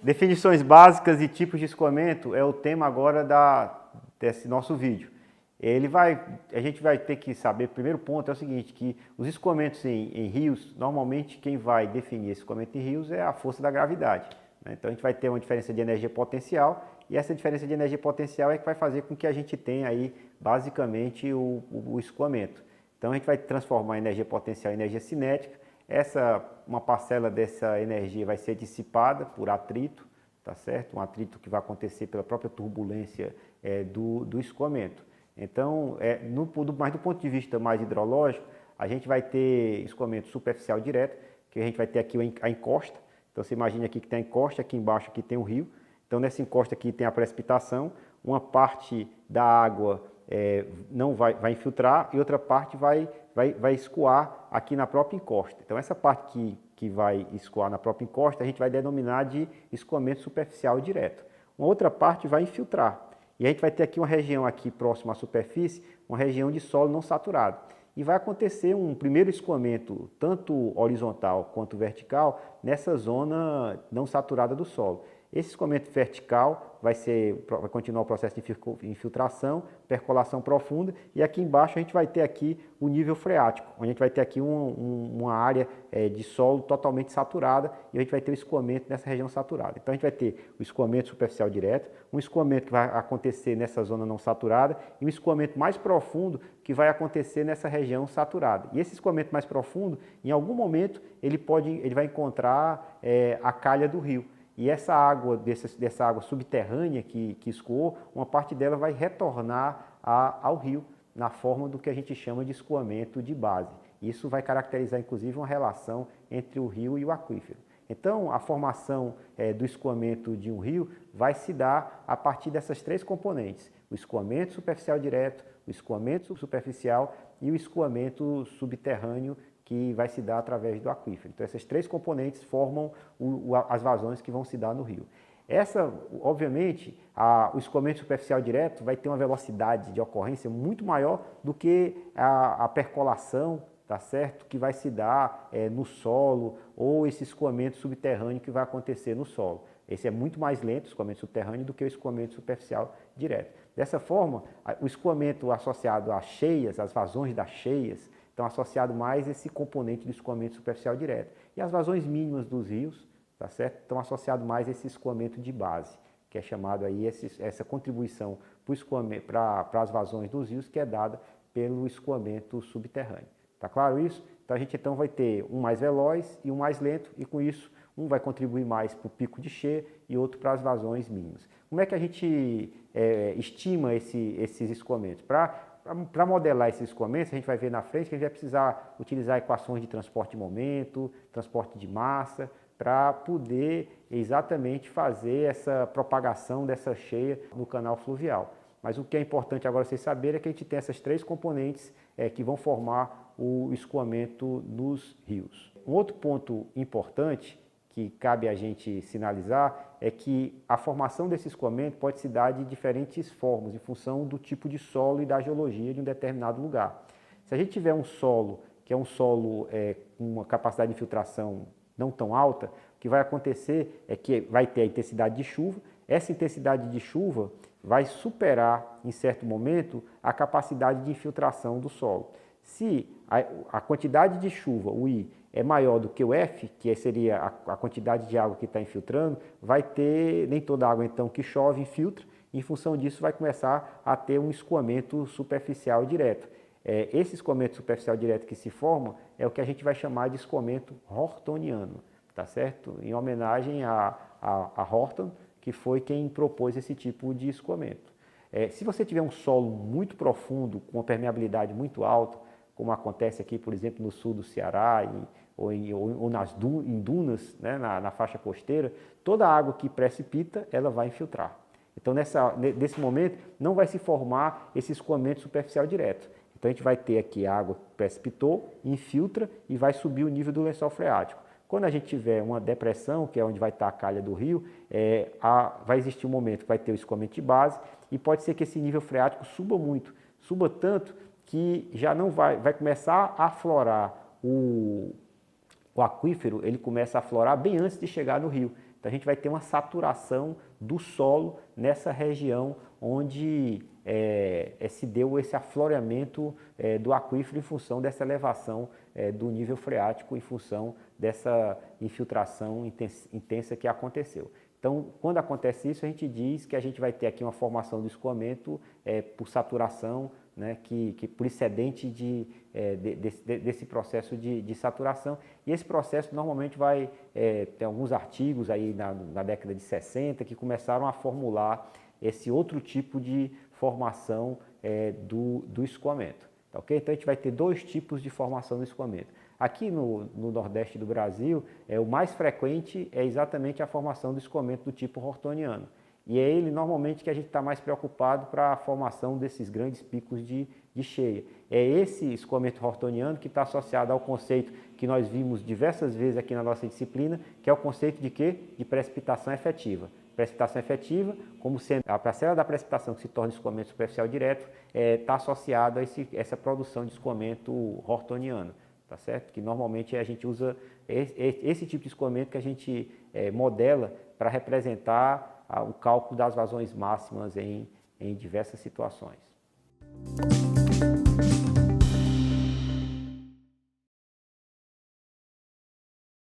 Definições básicas e tipos de escoamento é o tema agora desse nosso vídeo. A gente vai ter que saber, o primeiro ponto é o seguinte, que os escoamentos em rios, normalmente quem vai definir esse escoamento em rios é a força da gravidade, né? Então a gente vai ter uma diferença de energia potencial e essa diferença de energia potencial é que vai fazer com que a gente tenha aí basicamente o escoamento. Então a gente vai transformar a energia potencial em energia cinética. Uma parcela dessa energia vai ser dissipada por atrito, tá certo? Um atrito que vai acontecer pela própria turbulência do escoamento. Então, mas do ponto de vista mais hidrológico, a gente vai ter escoamento superficial direto, que a gente vai ter aqui a encosta. Então, você imagina aqui que tem a encosta, aqui embaixo aqui tem o rio. Então, nessa encosta aqui tem a precipitação, uma parte da água não vai infiltrar e outra parte vai escoar aqui na própria encosta. Então, essa parte que vai escoar na própria encosta, a gente vai denominar de escoamento superficial direto. Uma outra parte vai infiltrar. E a gente vai ter aqui uma região aqui próxima à superfície, uma região de solo não saturado. E vai acontecer um primeiro escoamento, tanto horizontal quanto vertical, nessa zona não saturada do solo. Esse escoamento vertical vai continuar o processo de infiltração, percolação profunda, e aqui embaixo a gente vai ter aqui o nível freático, onde a gente vai ter aqui uma área de solo totalmente saturada e a gente vai ter o escoamento nessa região saturada. Então a gente vai ter o escoamento superficial direto, um escoamento que vai acontecer nessa zona não saturada e um escoamento mais profundo que vai acontecer nessa região saturada. E esse escoamento mais profundo, em algum momento, ele vai encontrar a calha do rio. E essa água, dessa água subterrânea que escoou, uma parte dela vai retornar ao rio, na forma do que a gente chama de escoamento de base. Isso vai caracterizar, inclusive, uma relação entre o rio e o aquífero. Então, a formação do escoamento de um rio vai se dar a partir dessas três componentes: o escoamento superficial direto, o escoamento superficial e o escoamento subterrâneo, que vai se dar através do aquífero. Então, essas três componentes formam as vazões que vão se dar no rio. Obviamente, o escoamento superficial direto vai ter uma velocidade de ocorrência muito maior do que a percolação, tá certo? Que vai se dar no solo, ou esse escoamento subterrâneo que vai acontecer no solo. Esse é muito mais lento, o escoamento subterrâneo, do que o escoamento superficial direto. Dessa forma, o escoamento associado às cheias, às vazões das cheias, estão associados mais esse componente do escoamento superficial direto. E as vazões mínimas dos rios, tá certo? Estão associados mais a esse escoamento de base, que é chamado aí essa contribuição para as vazões dos rios, que é dada pelo escoamento subterrâneo. Tá claro isso? Então a gente vai ter um mais veloz e um mais lento, e com isso um vai contribuir mais para o pico de cheia e outro para as vazões mínimas. Como é que a gente estima esses escoamentos? Para modelar esses escoamentos, a gente vai ver na frente que a gente vai precisar utilizar equações de transporte de momento, transporte de massa, para poder exatamente fazer essa propagação dessa cheia no canal fluvial. Mas o que é importante agora vocês saberem é que a gente tem essas três componentes que vão formar o escoamento nos rios. Um outro ponto importante que cabe a gente sinalizar é que a formação desse escoamento pode se dar de diferentes formas, em função do tipo de solo e da geologia de um determinado lugar. Se a gente tiver um solo que é um solo com uma capacidade de infiltração não tão alta, o que vai acontecer é que vai ter a intensidade de chuva. Essa intensidade de chuva vai superar, em certo momento, a capacidade de infiltração do solo. Se a quantidade de chuva, o I, é maior do que o F, que seria a quantidade de água que está infiltrando, vai ter, nem toda água então que chove infiltra, e em função disso vai começar a ter um escoamento superficial direto. Esse escoamento superficial direto que se forma é o que a gente vai chamar de escoamento hortoniano, tá certo? Em homenagem a Horton, que foi quem propôs esse tipo de escoamento. Se você tiver um solo muito profundo, com uma permeabilidade muito alta, como acontece aqui, por exemplo, no sul do Ceará ou em dunas, né, na faixa costeira, toda a água que precipita, ela vai infiltrar. Então, nesse momento, não vai se formar esse escoamento superficial direto. Então, a gente vai ter aqui a água que precipitou, infiltra e vai subir o nível do lençol freático. Quando a gente tiver uma depressão, que é onde vai estar a calha do rio, vai existir um momento que vai ter o escoamento de base e pode ser que esse nível freático suba muito, suba tanto que já não vai começar a aflorar o aquífero ele começa a aflorar bem antes de chegar no rio. Então a gente vai ter uma saturação do solo nessa região onde se deu esse afloramento do aquífero em função dessa elevação do nível freático, em função dessa infiltração intensa que aconteceu. Então, quando acontece isso, a gente diz que a gente vai ter aqui uma formação do escoamento por saturação, né, que por excedente desse processo de saturação. E esse processo normalmente tem alguns artigos aí na década de 60 que começaram a formular esse outro tipo de formação do escoamento. Tá, okay? Então a gente vai ter dois tipos de formação do escoamento. Aqui no Nordeste do Brasil, o mais frequente é exatamente a formação do escoamento do tipo hortoniano. E é ele normalmente que a gente está mais preocupado para a formação desses grandes picos de cheia. É esse escoamento hortoniano que está associado ao conceito que nós vimos diversas vezes aqui na nossa disciplina, que é o conceito de quê? De precipitação efetiva. Precipitação efetiva, como sendo a parcela da precipitação que se torna escoamento superficial direto, está associado a essa produção de escoamento hortoniano. Tá certo? Que normalmente a gente usa esse tipo de escoamento que a gente modela para representar o cálculo das vazões máximas em diversas situações.